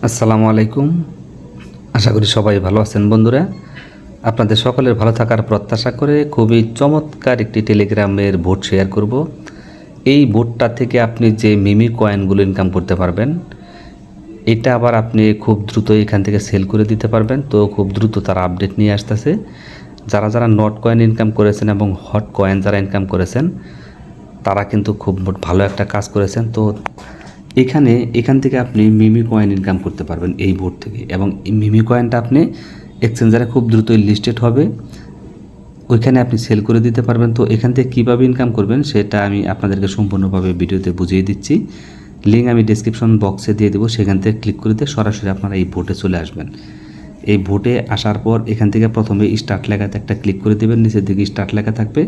আসসালামু আলাইকুম। আশা করি সবাই ভালো আছেন বন্ধুরা। আপনাদের সকলের ভালো থাকার প্রত্যাশা করে খুবই চমৎকার একটি টেলিগ্রামের বোট শেয়ার করব। এই বোটটা থেকে আপনি যে মিমি কয়েনগুলো ইনকাম করতে পারবেন, এটা আবার আপনি খুব দ্রুত এখান থেকে সেল করে দিতে পারবেন। তো খুব দ্রুত তারা আপডেট নিয়ে আসতেছে। যারা যারা নট কয়েন ইনকাম করেছেন এবং হট কয়েন যারা ইনকাম করেছেন, তারা কিন্তু খুব ভালো একটা কাজ করেছেন। তো এখান থেকে আপনি মিমি কয়েন ইনকাম করতে পারবেন এই বোর্ড থেকে, এবং এই মিমি কয়েনটা আপনি এক্সচেঞ্জারে খুব দ্রুতই লিস্টেড হবে, ওইখানে আপনি সেল করে দিতে পারবেন। তো এখান থেকে কীভাবে ইনকাম করবেন সেটা আমি আপনাদেরকে সম্পূর্ণভাবে ভিডিওতে বুঝিয়ে দিচ্ছি। লিঙ্ক আমি ডেসক্রিপশন বক্সে দিয়ে দেবো, সেখান থেকে ক্লিক করে দিয়ে সরাসরি আপনারা এই বোটে চলে আসবেন। এই বোটে আসার পর এখান থেকে প্রথমে স্টার্ট লেখাতে একটা ক্লিক করে দেবেন, নিচের দিকে স্টার্ট লেখা থাকবে।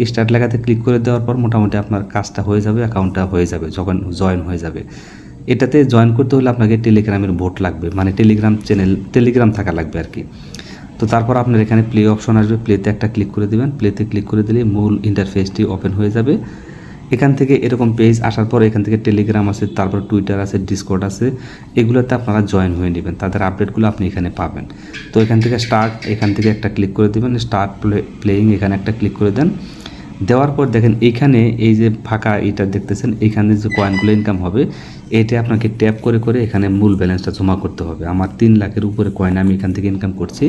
স্টার্ট লেখাতে ক্লিক করে দেওয়ার পর মোটামুটি আপনার কাজটা হয়ে যাবে, অ্যাকাউন্টটা হয়ে যাবে, যখন জয়েন হয়ে যাবে। এটাতে জয়েন করতে হলে আপনাকে টেলিগ্রামের বোট লাগবে, মানে টেলিগ্রাম থাকা লাগবে আর কি। তো তারপর আপনার এখানে প্লে অপশন আসবে, প্লেতে একটা ক্লিক করে দেবেন। প্লেতে ক্লিক করে দিলে মূল ইন্টারফেসটি ওপেন হয়ে যাবে। এখান থেকে এরকম পেজ আসার পর এখান থেকে টেলিগ্রাম আছে, তারপর টুইটার আছে, ডিসকর্ড আছে, এগুলোতে আপনারা জয়েন হয়ে নেবেন, তাদের আপডেটগুলো আপনি এখানে পাবেন। তো এখান থেকে এখান থেকে একটা ক্লিক করে দেবেন, স্টার্ট প্লেয়িং এখানে একটা ক্লিক করে দেন। দেওয়ার পর দেখেন এইখানে এই যে ফাঁকা এটা দেখতেছেন, এইখানে যে কয়েনগুলো ইনকাম হবে, এটা আপনাকে ট্যাপ করে করে এখানে মূল ব্যালেন্সটা জমা করতে হবে। আমার 3 লাখের উপরে কয়েন আমি এখান থেকে ইনকাম করছি।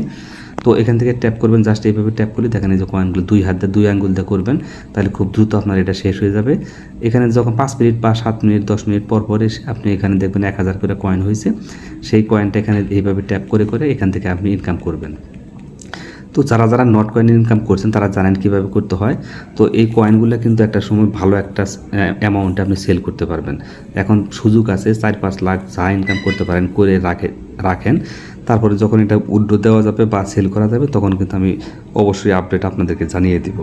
তো এখান থেকে ট্যাপ করবেন, জাস্ট এইভাবে ট্যাপ করলে দেখেন এই যে কয়েনগুলো 2 হাত দিয়ে 2 আঙ্গুল দিয়ে করবেন, তাহলে খুব দ্রুত আপনার এটা শেষ হয়ে যাবে। এখানে যখন 5 মিনিট বা 7 মিনিট 10 মিনিট পর পরে আপনি এখানে দেখবেন 1000 করে কয়েন হয়েছে। সেই কয়েনটা এখানে এইভাবে ট্যাপ করে করে এখান থেকে আপনি ইনকাম করবেন। তো যারা যারা নট কয়েন ইনকাম করছেন তারা জানেন কীভাবে করতে হয়। তো এই কয়েনগুলো কিন্তু একটা সময় ভালো একটা অ্যামাউন্টে আপনি সেল করতে পারবেন। এখন সুযোগ আছে, 4-5 লাখ যা ইনকাম করতে পারেন করে রাখেন। তারপরে যখন এটা উইথড্র দেওয়া যাবে বা সেল করা যাবে, তখন কিন্তু আমি অবশ্যই আপডেট আপনাদেরকে জানিয়ে দিব।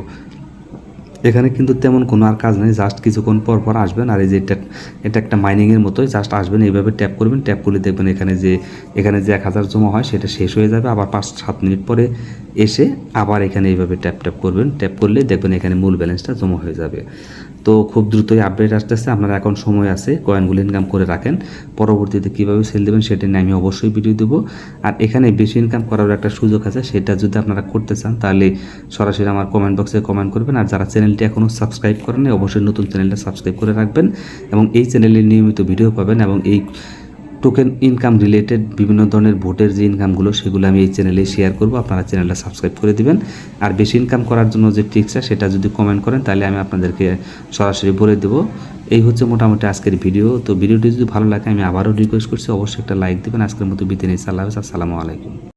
এখানে কিন্তু তেমন কোনো আর কাজ নেই, জাস্ট কিছুক্ষণ পর পর আসবেন। আর এই যে এটা একটা মাইনিংয়ের মতোই, জাস্ট আসবেন, এইভাবে ট্যাপ করবেন। ট্যাপ করলে দেখবেন এখানে যে 1000 জমা হয় সেটা শেষ হয়ে যাবে। আবার 5-7 মিনিট পরে এসে আবার এখানে এইভাবে ট্যাপ করবেন। ট্যাপ করলে দেখবেন এখানে মূল ব্যালেন্সটা জমা হয়ে যাবে। তো খুব দ্রুতই আপডেট আসতেছে, আপনারা এখন সময় আছে, কয়েনগুলো ইনকাম করে রাখেন। পরবর্তীতে কীভাবে সেল দেবেন সেটা নিয়ে আমি অবশ্যই ভিডিও দেবো। আর এখানে বেশি ইনকাম করার একটা সুযোগ আছে, সেটা যদি আপনারা করতে চান তাহলে সরাসরি আমার কমেন্ট বক্সে কমেন্ট করবেন। আর যারা চ্যানেলটি এখনও সাবস্ক্রাইব করেন অবশ্যই নতুন চ্যানেলটা সাবস্ক্রাইব করে রাখবেন, এবং এই চ্যানেলে নিয়মিত ভিডিও পাবেন। এবং এই টোকেন ইনকাম রিলেটেড বিভিন্ন ধরনের ভোটের যে ইনকামগুলো সেগুলো আমি এই চ্যানেলে শেয়ার করব, আপনারা চ্যানেলটা সাবস্ক্রাইব করে দিবেন। আর বেশি ইনকাম করার জন্য যে ট্রিক্সটা সেটা যদি কমেন্ট করেন তাহলে আমি আপনাদেরকে সরাসরি বলে দেবো। এই হচ্ছে মোটামুটি আজকের ভিডিও। তো ভিডিওটি যদি ভালো লাগে আমি আবারও রিকোয়েস্ট করছি অবশ্যই একটা লাইক দেবেন। আজকের মতো বিদায় নিচ্ছি। আল্লাহ হাফেজ, আসসালামু আলাইকুম।